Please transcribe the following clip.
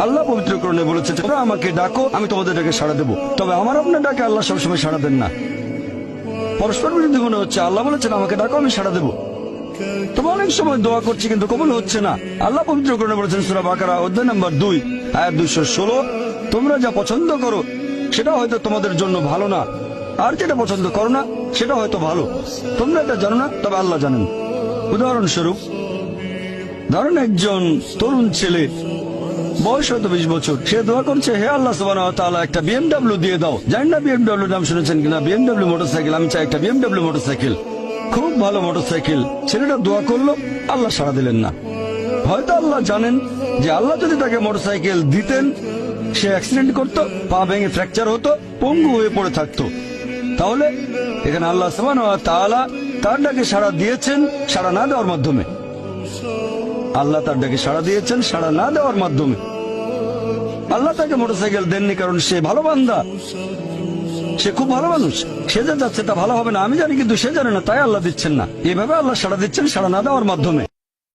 আল্লাহ পবিত্র কোরআনে বলেছে, তোমরা আমাকে ডাকো, আমি তোমাদের ডাকে সাড়া দেবো। তবে আমার আপনার ডাকে আল্লাহ সবসময় সাড়া দেন না। পরস্পর বিরোধী মনে হচ্ছে। আল্লাহ বলেছেন আমাকে ডাকো, আমি সাড়া দেবো। তবে অনেক সময় দোয়া করছি কিন্তু কবুল হচ্ছে না। আল্লাহ পবিত্র কোরআনে বলেছেন সূরা বাকারা অধ্যায় নম্বর 2 আয়াত 216, তোমরা যা পছন্দ করো সেটা হয়তো তোমাদের জন্য ভালো না, আর যেটা পছন্দ করো না সেটা হয়তো ভালো। তোমরা এটা জানো না, তবে আল্লাহ জানেন। উদাহরণস্বরূপ ধরুন একজন তরুণ ছেলে, বয়স হয়তো 20 বছর, সে দোয়া করছে, হে আল্লাহ সুবহানাহু ওয়া তাআলা একটা BMW দিয়ে দাও। জানি না BMW নাম শুনেছেন কিনা, BMW মোটরসাইকেল। আমি চাই একটা BMW মোটরসাইকেল, খুব ভালো মোটরসাইকেল। ছেলেটা দোয়া করলো, আল্লাহ সাড়া দিলেন না। হয়তো আল্লাহ জানেন যে আল্লাহ যদি তাকে মোটরসাইকেল দিতেন, সে অ্যাক্সিডেন্ট করতো, পা ভেঙে ফ্র্যাকচার হতো, পঙ্গু হয়ে পড়ে থাকতো। তাহলে এখানে আল্লাহ সুবহানাহু ওয়া তাআলা তার ডাকে সাড়া দিয়েছেন সাড়া না দেওয়ার মাধ্যমে। আল্লাহ তার ডাকে সাড়া দিয়েছেন সাড়া না দেওয়ার মাধ্যমে। আল্লাহ তাকে মোটরসাইকেল দেননি কারণ সে ভালো বান্দা, সে খুব ভালো মানুষ, সে যা যাচ্ছে তা ভালো হবে না আমি জানি, কিন্তু সে জানে না, তাই আল্লাহ দিচ্ছেন না। এভাবে আল্লাহ সাড়া দিচ্ছেন সাড়া না দেওয়ার মাধ্যমে।